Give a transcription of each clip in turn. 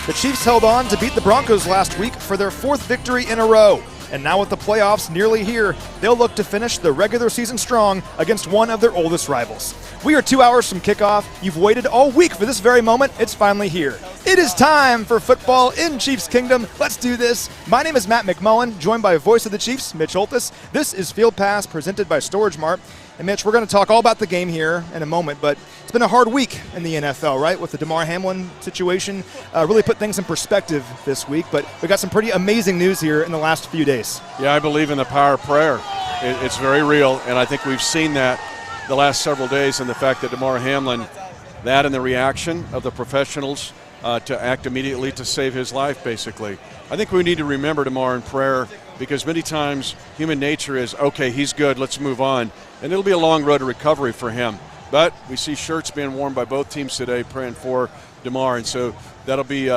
The Chiefs held on to beat the Broncos last week for their 4th victory in a row. And now with the playoffs nearly here, they'll look to finish the regular season strong against one of their oldest rivals. We are 2 hours from kickoff. You've waited all week for this very moment. It's finally here. It is time for football in Chiefs Kingdom. Let's do this. My name is Matt McMullen, joined by voice of the Chiefs, Mitch Holthus. This is Field Pass, presented by StorageMart. And Mitch, we're going to talk all about the game here in a moment, but it's been a hard week in the NFL, right? With the Damar Hamlin situation, really put things in perspective this week, but we got some pretty amazing news here in the last few days. Yeah, I believe in the power of prayer. It's very real, and I think we've seen that the last several days, and the fact that Damar Hamlin, that and the reaction of the professionals to act immediately to save his life, basically. I think we need to remember Damar in prayer, because many times human nature is, okay, he's good, let's move on. And it'll be a long road to recovery for him. But we see shirts being worn by both teams today praying for Damar, and so that'll be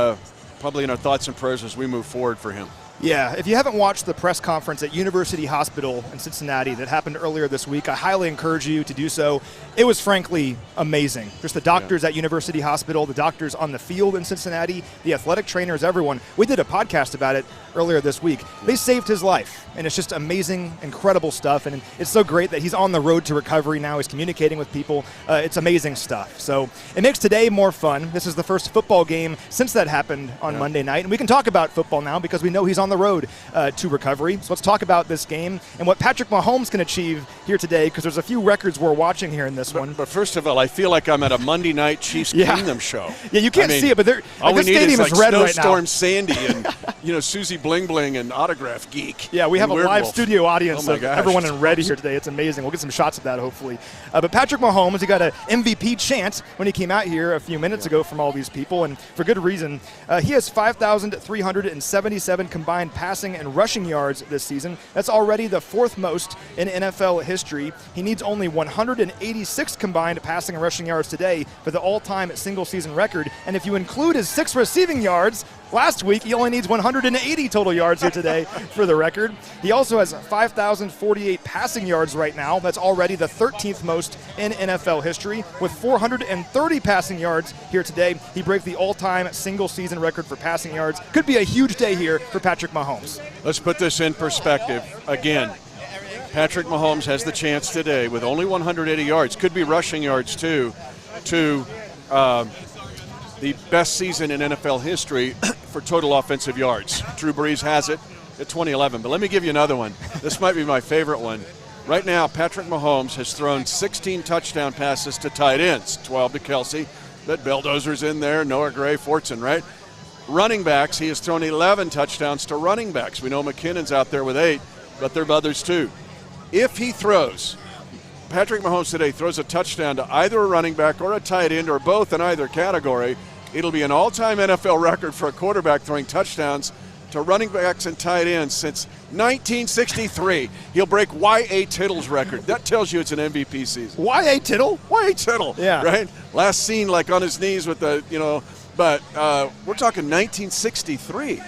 probably in our thoughts and prayers as we move forward for him. Yeah, if you haven't watched the press conference at University Hospital in Cincinnati that happened earlier this week, I highly encourage you to do so. It was frankly amazing. Just the doctors at University Hospital, the doctors on the field in Cincinnati, the athletic trainers, everyone. We did a podcast about it earlier this week. They saved his life, and it's just amazing, incredible stuff, and it's so great that he's on the road to recovery now. He's communicating with people. It's amazing stuff. So it makes today more fun. This is the first football game since that happened on Monday night, and we can talk about football now because we know he's on the road to recovery. So let's talk about this game and what Patrick Mahomes can achieve here today, because there's a few records we're watching here in this one. But first of all, I feel like I'm at a Monday night Chiefs Kingdom show. Yeah, you can't see it, but all we the need stadium is is red right now. Snowstorm Sandy and Susie Bling Bling and Autograph Geek. Yeah, we have a live studio audience of everyone in red here today. It's amazing. We'll get some shots of that, hopefully. But Patrick Mahomes, he got an MVP chant when he came out here a few minutes ago from all these people, and for good reason. He has 5,377 combined passing and rushing yards this season. That's already the 4th most in NFL history. He needs only 186 combined passing and rushing yards today for the all-time single-season record. And if you include his 6 receiving yards, last week, he only needs 180 total yards here today for the record. He also has 5,048 passing yards right now. That's already the 13th most in NFL history. With 430 passing yards here today, he breaks the all-time single-season record for passing yards. Could be a huge day here for Patrick Mahomes. Let's put this in perspective. Again, Patrick Mahomes has the chance today with only 180 yards, could be rushing yards too, to the best season in NFL history for total offensive yards. Drew Brees has it at 2011. But let me give you another one. This might be my favorite one. Right now, Patrick Mahomes has thrown 16 touchdown passes to tight ends, 12 to Kelsey. That Belldozer's in there, Noah Gray, Fortson, right? Running backs, he has thrown 11 touchdowns to running backs. We know McKinnon's out there with 8, but there are others too. If he throws, Patrick Mahomes today throws a touchdown to either a running back or a tight end or both in either category, it'll be an all-time NFL record for a quarterback throwing touchdowns to running backs and tight ends since 1963. He'll break Y.A. Tittle's record. That tells you it's an MVP season. Y.A. Tittle? Y.A. Tittle, yeah. Right? Last seen like on his knees with the, but we're talking 1963.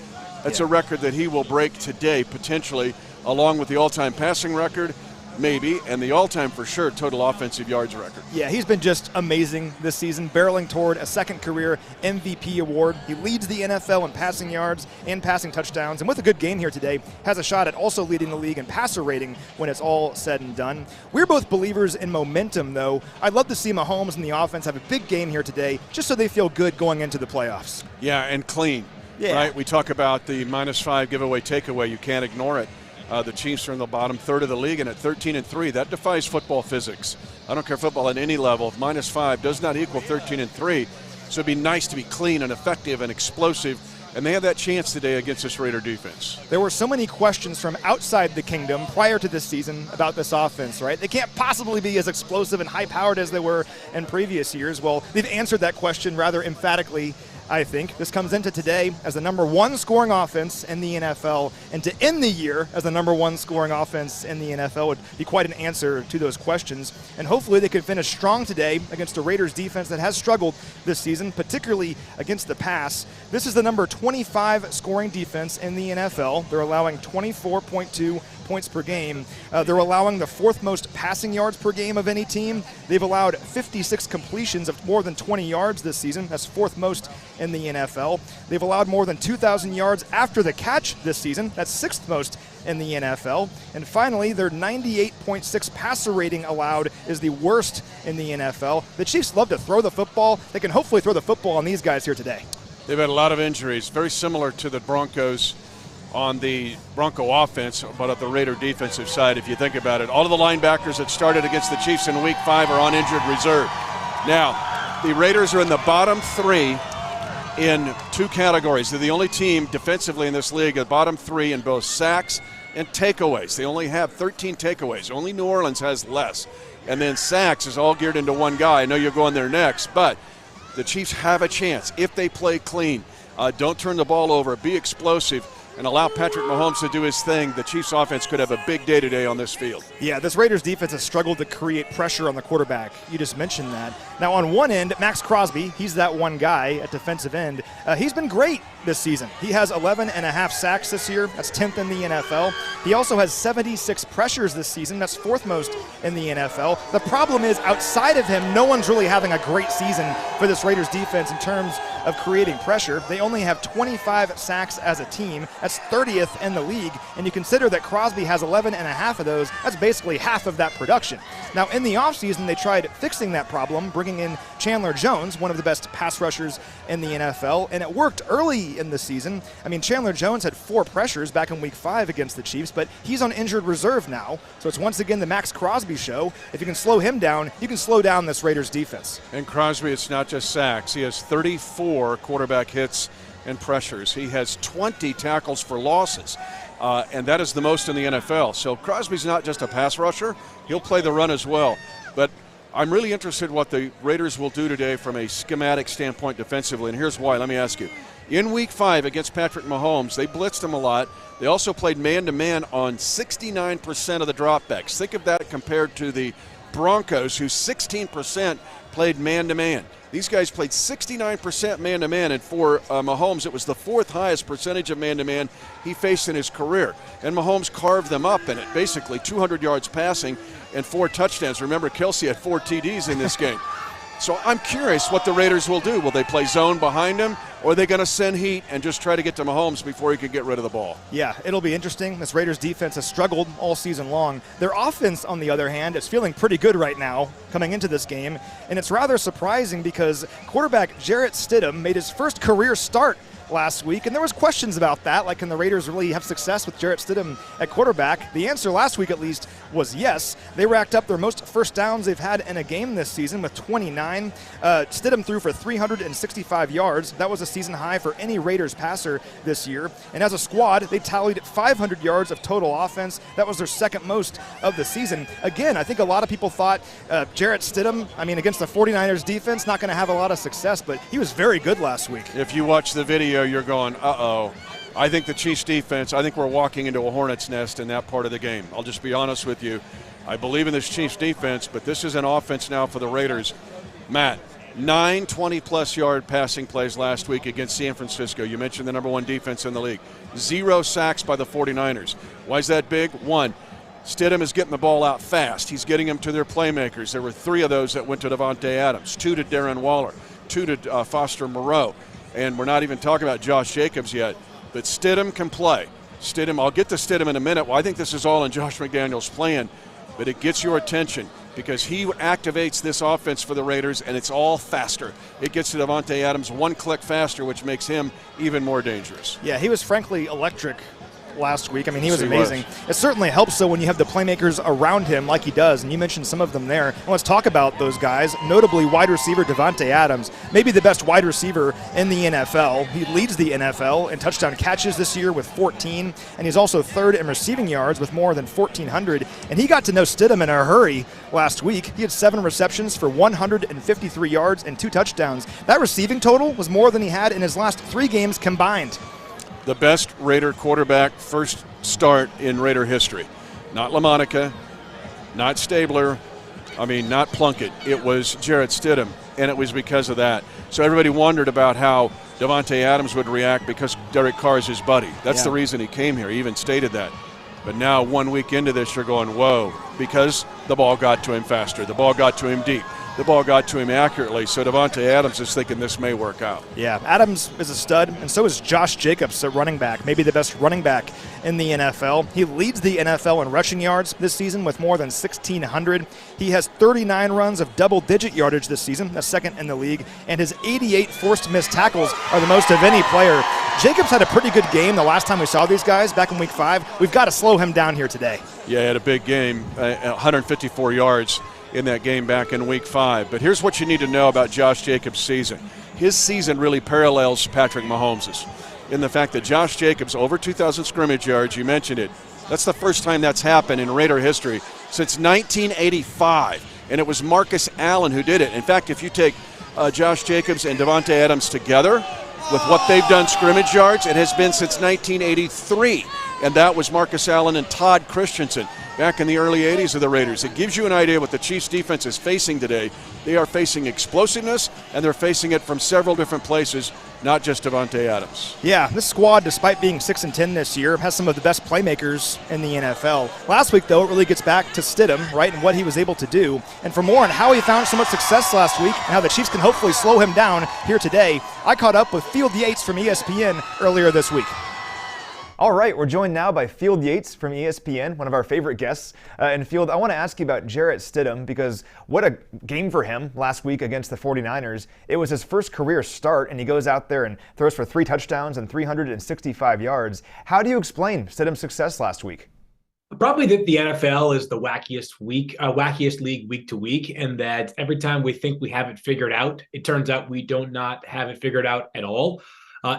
That's a record that he will break today, potentially, along with the all-time passing record, maybe, and the all-time for sure total offensive yards record. Yeah, he's been just amazing this season, barreling toward a second career MVP award. He leads the NFL in passing yards and passing touchdowns, and with a good game here today, has a shot at also leading the league in passer rating when it's all said and done. We're both believers in momentum, though. I'd love to see Mahomes and the offense have a big game here today, just so they feel good going into the playoffs. Yeah, and clean. Yeah. Right? We talk about the -5 giveaway takeaway. You can't ignore it. The Chiefs are in the bottom third of the league, and at 13-3, that defies football physics. I don't care football at any level. -5 does not equal 13-3. So it'd be nice to be clean and effective and explosive, and they have that chance today against this Raider defense. There were so many questions from outside the kingdom prior to this season about this offense, right? They can't possibly be as explosive and high-powered as they were in previous years. Well, they've answered that question rather emphatically, I think. This comes into today as the #1 scoring offense in the NFL, and to end the year as the #1 scoring offense in the NFL would be quite an answer to those questions. And hopefully they can finish strong today against a Raiders defense that has struggled this season, particularly against the pass. This is the #25 scoring defense in the NFL. They're allowing 24.2 points per game. They're allowing the 4th most passing yards per game of any team. They've allowed 56 completions of more than 20 yards this season. That's 4th most in the NFL. They've allowed more than 2,000 yards after the catch this season. That's 6th most in the NFL. And finally, their 98.6 passer rating allowed is the worst in the NFL. The Chiefs love to throw the football. They can hopefully throw the football on these guys here today. They've had a lot of injuries, very similar to the Broncos on the Bronco offense, but at the Raider defensive side, if you think about it. All of the linebackers that started against the Chiefs in Week 5 are on injured reserve. Now, the Raiders are in the bottom 3 in 2 categories. They're the only team defensively in this league, the bottom 3 in both sacks and takeaways. They only have 13 takeaways. Only New Orleans has less. And then sacks is all geared into one guy. I know you're going there next, but the Chiefs have a chance if they play clean. Don't turn the ball over. Be explosive and allow Patrick Mahomes to do his thing. The Chiefs offense could have a big day today on this field. Yeah, this Raiders defense has struggled to create pressure on the quarterback. You just mentioned that. Now on one end, Max Crosby, he's that one guy at defensive end. He's been great this season. He has 11.5 sacks this year. That's 10th in the NFL. He also has 76 pressures this season. That's 4th most in the NFL. The problem is outside of him, no one's really having a great season for this Raiders defense in terms of creating pressure. They only have 25 sacks as a team. That's 30th in the league. And you consider that Crosby has 11.5 of those. That's basically half of that production. Now in the offseason, they tried fixing that problem, bringing in Chandler Jones, one of the best pass rushers in the NFL, and it worked early in the season. I mean, Chandler Jones had 4 pressures back in Week 5 against the Chiefs, but he's on injured reserve now. So it's once again the Max Crosby show. If you can slow him down, you can slow down this Raiders defense. And Crosby, it's not just sacks. He has 34 quarterback hits and pressures. He has 20 tackles for losses, and that is the most in the NFL. So Crosby's not just a pass rusher. He'll play the run as well. But I'm really interested in what the Raiders will do today from a schematic standpoint defensively, and here's why. Let me ask you. In Week 5 against Patrick Mahomes, they blitzed him a lot. They also played man-to-man on 69% of the dropbacks. Think of that compared to the Broncos, who 16% played man-to-man. These guys played 69% man-to-man, and for Mahomes, it was the 4th highest percentage of man-to-man he faced in his career. And Mahomes carved them up in it, basically 200 yards passing and 4 touchdowns. Remember, Kelsey had 4 TDs in this game. So I'm curious what the Raiders will do. Will they play zone behind him, or are they going to send heat and just try to get to Mahomes before he can get rid of the ball? Yeah, it'll be interesting. This Raiders defense has struggled all season long. Their offense, on the other hand, is feeling pretty good right now coming into this game, and it's rather surprising because quarterback Jarrett Stidham made his first career start last week, and there was questions about that, like can the Raiders really have success with Jarrett Stidham at quarterback? The answer last week, at least, was yes. They racked up their most first downs they've had in a game this season with 29. Stidham threw for 365 yards. That was a season high for any Raiders passer this year. And as a squad, they tallied 500 yards of total offense. That was their 2nd most of the season. Again, I think a lot of people thought Jarrett Stidham, against the 49ers defense, not going to have a lot of success, but he was very good last week. If you watch the video, you're going, uh-oh. I think the Chiefs defense, I think we're walking into a hornet's nest in that part of the game. I'll just be honest with you. I believe in this Chiefs defense, but this is an offense now for the Raiders. Matt, 9 20-plus yard passing plays last week against San Francisco. You mentioned the number 1 defense in the league. 0 sacks by the 49ers. Why is that big? 1, Stidham is getting the ball out fast. He's getting them to their playmakers. There were 3 of those that went to Davante Adams, 2 to Darren Waller, 2 to Foster Moreau. And we're not even talking about Josh Jacobs yet. But Stidham can play. Stidham, I'll get to Stidham in a minute. Well, I think this is all in Josh McDaniels' plan. But it gets your attention because he activates this offense for the Raiders, and it's all faster. It gets to Davante Adams 1 click faster, which makes him even more dangerous. Yeah, he was frankly electric last week. He was amazing. It certainly helps, though, when you have the playmakers around him like he does, and you mentioned some of them there. And let's talk about those guys, notably wide receiver Davante Adams, maybe the best wide receiver in the NFL. He leads the NFL in touchdown catches this year with 14, and he's also 3rd in receiving yards with more than 1,400. And he got to know Stidham in a hurry last week. He had 7 receptions for 153 yards and 2 touchdowns. That receiving total was more than he had in his last 3 games combined. The best Raider quarterback first start in Raider history. Not LaMonica, not Stabler, not Plunkett. It was Jarrett Stidham, and it was because of that. So everybody wondered about how Davante Adams would react because Derek Carr is his buddy. That's the reason he came here. He even stated that. But now 1 week into this, you're going, whoa, because the ball got to him faster. The ball got to him deep. The ball got to him accurately. So Davante Adams is thinking this may work out. Yeah, Adams is a stud, and so is Josh Jacobs at running back, maybe the best running back in the NFL. He leads the NFL in rushing yards this season with more than 1,600. He has 39 runs of double-digit yardage this season, the second in the league, and his 88 forced missed tackles are the most of any player. Jacobs had a pretty good game the last time we saw these guys back in Week 5. We've got to slow him down here today. Yeah, he had a big game, 154 yards in that game back in Week 5. But here's what you need to know about Josh Jacobs' season. His season really parallels Patrick Mahomes's in the fact that Josh Jacobs, over 2,000 scrimmage yards, you mentioned it, that's the first time that's happened in Raider history since 1985. And it was Marcus Allen who did it. In fact, if you take Josh Jacobs and Davante Adams together, with what they've done scrimmage yards, it has been since 1983. And that was Marcus Allen and Todd Christensen back in the early 80s of the Raiders. It gives you an idea what the Chiefs defense is facing today. They are facing explosiveness, and they're facing it from several different places, not just Davante Adams. Yeah, this squad, despite being 6-10 this year, has some of the best playmakers in the NFL. Last week, though, it really gets back to Stidham, right, and what he was able to do. And for more on how he found so much success last week and how the Chiefs can hopefully slow him down here today, I caught up with Field Yates from ESPN earlier this week. All right, we're joined now by Field Yates from ESPN, one of our favorite guests. And Field, I want to ask you about Jarrett Stidham because what a game for him last week against the 49ers. It was his first career start, and he goes out there and throws for 3 touchdowns and 365 yards. How do you explain Stidham's success last week? Probably that the NFL is the wackiest league week to week, and that every time we think we have it figured out, it turns out we do not have it figured out at all.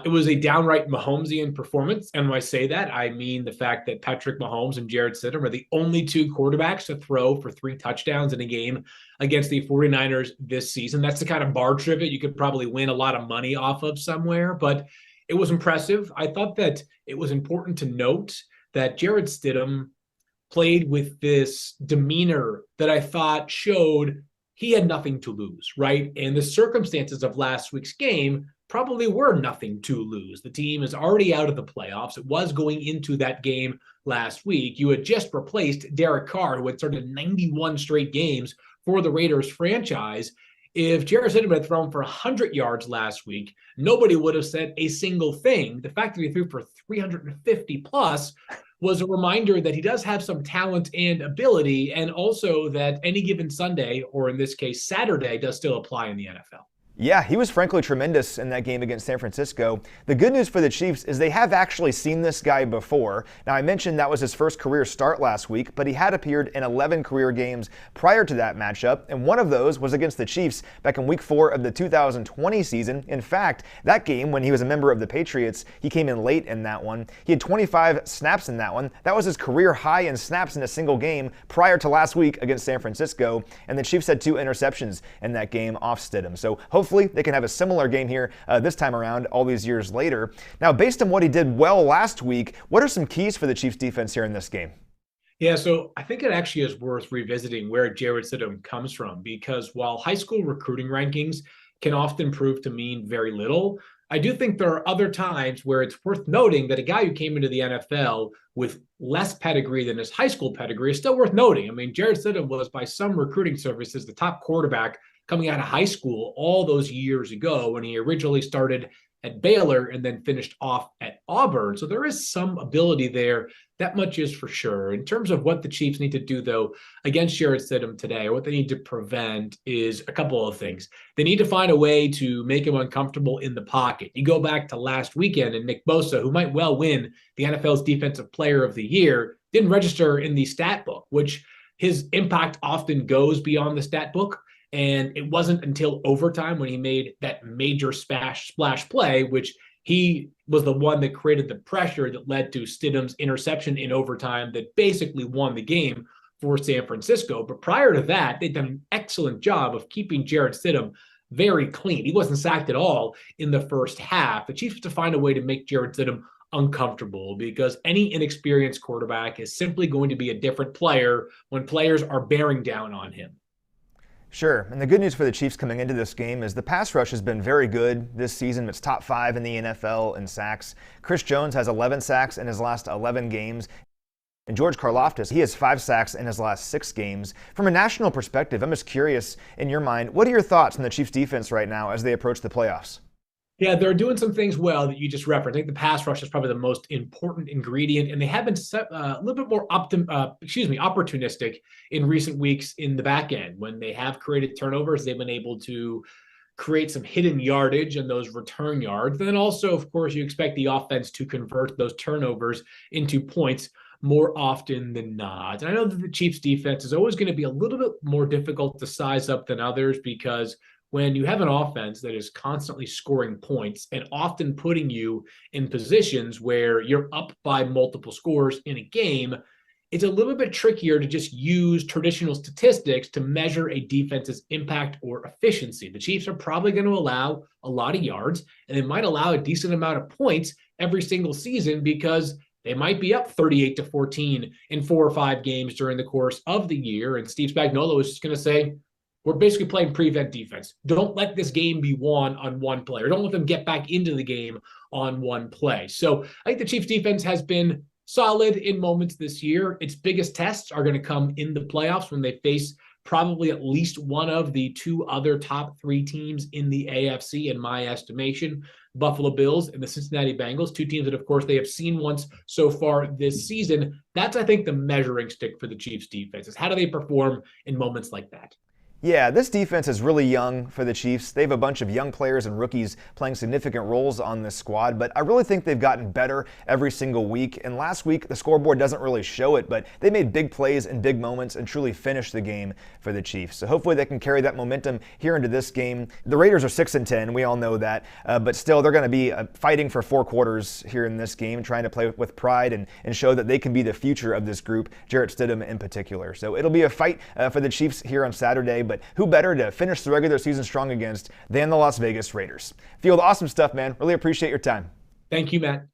It was a downright Mahomesian performance, and when I say that, I mean the fact that Patrick Mahomes and Jarrett Stidham are the only 2 quarterbacks to throw for 3 touchdowns in a game against the 49ers this season. That's the kind of bar trivia you could probably win a lot of money off of somewhere, but it was impressive. I thought that it was important to note that Jarrett Stidham played with this demeanor that I thought showed he had nothing to lose, right? And the circumstances of last week's game probably were nothing to lose. The team is already out of the playoffs. It was going into that game last week. You had just replaced Derek Carr, who had started 91 straight games for the Raiders franchise. If Jarrett Stidham had thrown for 100 yards last week, nobody would have said a single thing. The fact that he threw for 350 plus was a reminder that he does have some talent and ability, and also that any given Sunday, or in this case Saturday, does still apply in the NFL. Yeah, he was frankly tremendous in that game against San Francisco. The good news for the Chiefs is they have actually seen this guy before. Now, I mentioned that was his first career start last week, but he had appeared in 11 career games prior to that matchup, and one of those was against the Chiefs back in Week 4 of the 2020 season. In fact, that game, when he was a member of the Patriots, he came in late in that one. He had 25 snaps in that one. That was his career high in snaps in a single game prior to last week against San Francisco, and the Chiefs had 2 interceptions in that game off Stidham. So hopefully they can have a similar game here this time around all these years later. Now, based on what he did well last week, what are some keys for the Chiefs defense here in this game? Yeah, so I think it actually is worth revisiting where Jarrett Stidham comes from, because while high school recruiting rankings can often prove to mean very little, I do think there are other times where it's worth noting that a guy who came into the NFL with less pedigree than his high school pedigree is still worth noting. I mean, Jarrett Stidham was, by some recruiting services, the top quarterback coming out of high school all those years ago when he originally started at Baylor and then finished off at Auburn. So there is some ability there. That much is for sure. In terms of what the Chiefs need to do, though, against Jarrett Stidham today, or what they need to prevent is a couple of things. They need to find a way to make him uncomfortable in the pocket. You go back to last weekend, and Nick Bosa, who might well win the NFL's Defensive Player of the Year, didn't register in the stat book, which his impact often goes beyond the stat book. And it wasn't until overtime when he made that major splash play, which he was the one that created the pressure that led to Stidham's interception in overtime that basically won the game for San Francisco. But prior to that, they'd done an excellent job of keeping Jarrett Stidham very clean. He wasn't sacked at all in the first half. The Chiefs have to find a way to make Jarrett Stidham uncomfortable, because any inexperienced quarterback is simply going to be a different player when players are bearing down on him. Sure, and the good news for the Chiefs coming into this game is the pass rush has been very good this season. It's top 5 in the NFL in sacks. Chris Jones has 11 sacks in his last 11 games. And George Karlaftis, he has 5 sacks in his last 6 games. From a national perspective, I'm just curious, in your mind, what are your thoughts on the Chiefs defense right now as they approach the playoffs? Yeah, they're doing some things well that you just referenced. I think the pass rush is probably the most important ingredient, and they have been a little bit more opportunistic in recent weeks in the back end. When they have created turnovers, they've been able to create some hidden yardage and those return yards. And then also, of course, you expect the offense to convert those turnovers into points more often than not. And I know that the Chiefs defense is always going to be a little bit more difficult to size up than others, because when you have an offense that is constantly scoring points and often putting you in positions where you're up by multiple scores in a game, it's a little bit trickier to just use traditional statistics to measure a defense's impact or efficiency. The Chiefs are probably going to allow a lot of yards, and they might allow a decent amount of points every single season, because they might be up 38-14 in 4 or 5 games during the course of the year. And Steve Spagnuolo is just going to say, we're basically playing prevent defense. Don't let this game be won on one play, or don't let them get back into the game on one play. So I think the Chiefs defense has been solid in moments this year. Its biggest tests are going to come in the playoffs when they face probably at least one of the 2 other top 3 teams in the AFC, in my estimation, Buffalo Bills and the Cincinnati Bengals, 2 teams that, of course, they have seen once so far this season. That's, I think, the measuring stick for the Chiefs defense, is how do they perform in moments like that? Yeah, this defense is really young for the Chiefs. They have a bunch of young players and rookies playing significant roles on this squad, but I really think they've gotten better every single week. And last week, the scoreboard doesn't really show it, but they made big plays in big moments and truly finished the game for the Chiefs. So hopefully they can carry that momentum here into this game. The Raiders are 6-10, we all know that, but still they're going to be fighting for 4 quarters here in this game, trying to play with pride and show that they can be the future of this group, Jarrett Stidham in particular. So it'll be a fight for the Chiefs here on Saturday, but who better to finish the regular season strong against than the Las Vegas Raiders? Field, awesome stuff, man. Really appreciate your time. Thank you, Matt.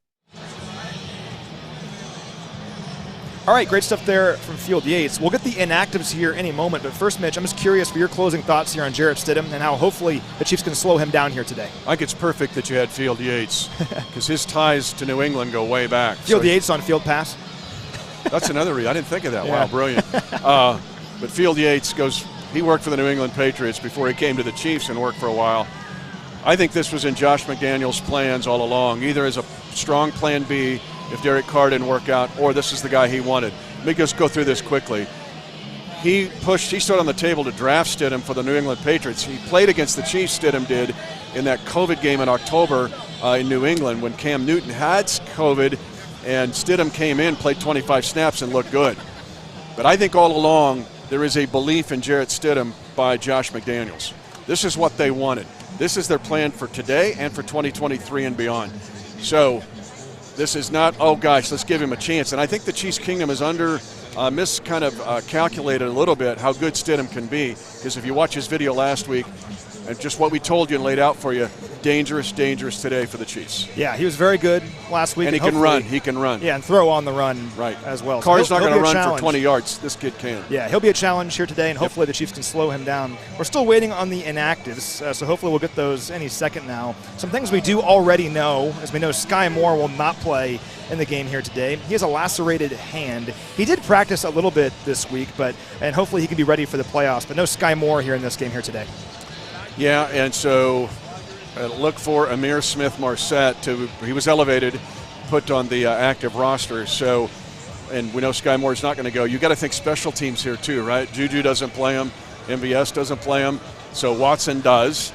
All right, great stuff there from Field Yates. We'll get the inactives here any moment, but first, Mitch, I'm just curious for your closing thoughts here on Jarrett Stidham and how hopefully the Chiefs can slow him down here today. I think it's perfect that you had Field Yates, because his ties to New England go way back. Field Yates on Field Pass? That's another reason. I didn't think of that. Yeah. Wow, brilliant. But Field Yates he worked for the New England Patriots before he came to the Chiefs and worked for a while. I think this was in Josh McDaniels' plans all along, either as a strong plan B if Derek Carr didn't work out, or this is the guy he wanted. Let me just go through this quickly. He stood on the table to draft Stidham for the New England Patriots. He played against the Chiefs, Stidham did, in that COVID game in October in New England when Cam Newton had COVID, and Stidham came in, played 25 snaps, and looked good. But I think all along, there is a belief in Jarrett Stidham by Josh McDaniels. This is what they wanted. This is their plan for today and for 2023 and beyond. So this is not, oh gosh, let's give him a chance. And I think the Chiefs Kingdom is calculated a little bit how good Stidham can be, because if you watch his video last week and just what we told you and laid out for you, dangerous today for the Chiefs. Yeah, he was very good last week. And he can run. Yeah, and throw on the run right as well. Carr's not going to run for 20 yards. This kid can. Yeah, he'll be a challenge here today, and hopefully the Chiefs can slow him down. We're still waiting on the inactives, so hopefully we'll get those any second now. Some things we do already know, as we know Sky Moore will not play in the game here today. He has a lacerated hand. He did practice a little bit this week, and hopefully he can be ready for the playoffs, but no Sky Moore here in this game here today. Yeah, and so look for Amir Smith-Marset. He was elevated, put on the active roster. So, and we know Sky Moore's not going to go. You got to think special teams here too, right? Juju doesn't play him. MVS doesn't play him. So Watson does.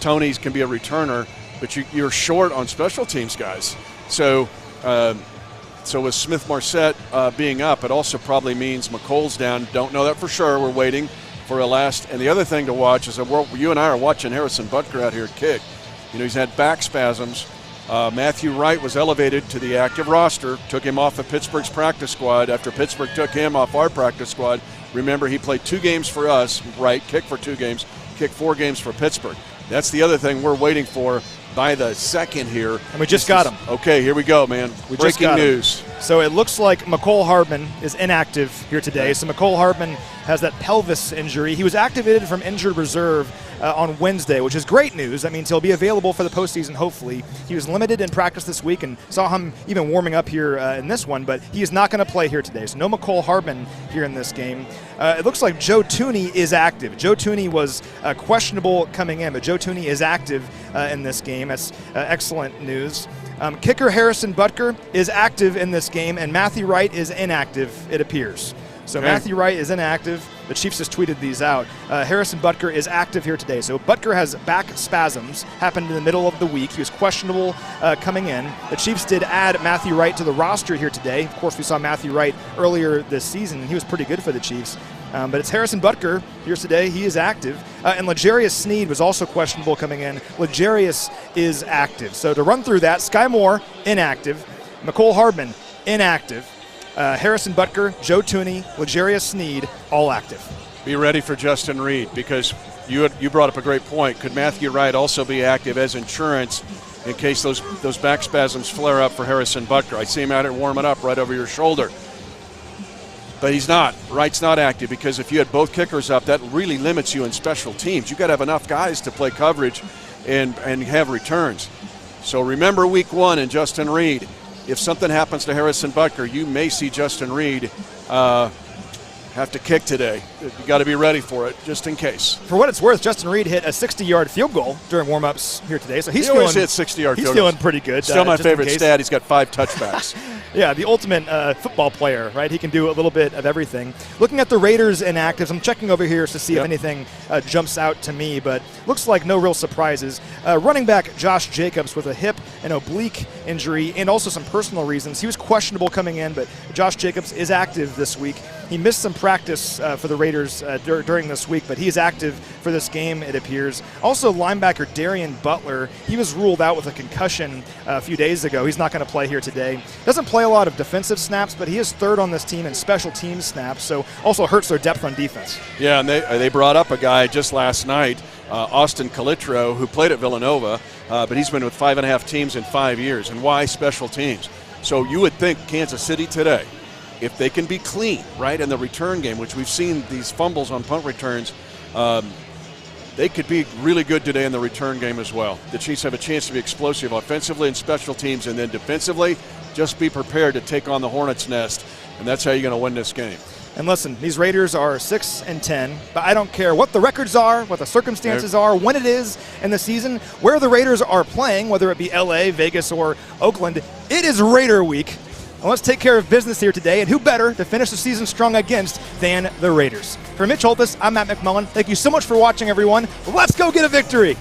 Tony's can be a returner, but you're short on special teams guys. So with Smith-Marset being up, it also probably means McColl's down. Don't know that for sure. We're waiting for a last. And the other thing to watch is that you and I are watching Harrison Butker out here kick. He's had back spasms. Matthew Wright was elevated to the active roster, took him off of Pittsburgh's practice squad after Pittsburgh took him off our practice squad. Remember, he played 2 games for us, Wright, kicked for 2 games, kicked 4 games for Pittsburgh. That's the other thing we're waiting for by the second here. And we just got him. Okay, here we go, man. Breaking news. So it looks like McCole Hardman is inactive here today. So McCole Hardman has that pelvis injury. He was activated from injured reserve on Wednesday, which is great news. That means he'll be available for the postseason, hopefully. He was limited in practice this week and saw him even warming up here in this one, but he is not going to play here today. So no McCole Hardman here in this game. It looks like Joe Tooney is active. Joe Tooney was questionable coming in, but Joe Tooney is active in this game. That's excellent news. Kicker Harrison Butker is active in this game, and Matthew Wright is inactive, it appears. So okay. Matthew Wright is inactive. The Chiefs just tweeted these out. Harrison Butker is active here today. So Butker has back spasms, happened in the middle of the week. He was questionable coming in. The Chiefs did add Matthew Wright to the roster here today. Of course, we saw Matthew Wright earlier this season, and he was pretty good for the Chiefs. But it's Harrison Butker here today. He is active. And L'Jarius Sneed was also questionable coming in. L'Jarius is active. So to run through that, Sky Moore, inactive. McCole Hardman, inactive. Harrison Butker, Joe Tooney, L'Jarius Sneed, all active. Be ready for Justin Reed, because you brought up a great point. Could Matthew Wright also be active as insurance in case those back spasms flare up for Harrison Butker? I see him out here warming up right over your shoulder. But he's not. Wright's not active, because if you had both kickers up, that really limits you in special teams. You got to have enough guys to play coverage and have returns. So remember week 1 and Justin Reed. If something happens to Harrison Butker, you may see Justin Reed have to kick today. You got to be ready for it, just in case. For what it's worth, Justin Reed hit a 60-yard field goal during warm-ups here today, so he always hits 60-yard field goals. He's feeling pretty good. Still my favorite stat. He's got 5 touchbacks. Yeah, the ultimate football player, right? He can do a little bit of everything. Looking at the Raiders inactives, I'm checking over here to see if anything jumps out to me, but looks like no real surprises. Running back Josh Jacobs with a hip and oblique injury and also some personal reasons. He was questionable coming in, but Josh Jacobs is active this week. He missed some practice for the Raiders during this week, but he is active for this game, it appears. Also, linebacker Darian Butler, he was ruled out with a concussion a few days ago. He's not going to play here today. Doesn't play a lot of defensive snaps, but he is third on this team in special teams snaps, so also hurts their depth on defense. Yeah, and they brought up a guy just last night, Austin Calitro, who played at Villanova, but he's been with 5.5 teams in 5 years. And why special teams? So you would think Kansas City today, if they can be clean, right, in the return game, which we've seen these fumbles on punt returns, they could be really good today in the return game as well. The Chiefs have a chance to be explosive offensively and special teams, and then defensively, just be prepared to take on the Hornets' nest, and that's how you're going to win this game. And listen, these Raiders are 6-10, but I don't care what the records are, what the circumstances are, when it is in the season, where the Raiders are playing, whether it be LA, Vegas, or Oakland. It is Raider Week. And let's take care of business here today, and who better to finish the season strong against than the Raiders. For Mitch Holthus, I'm Matt McMullen. Thank you so much for watching, everyone. Let's go get a victory.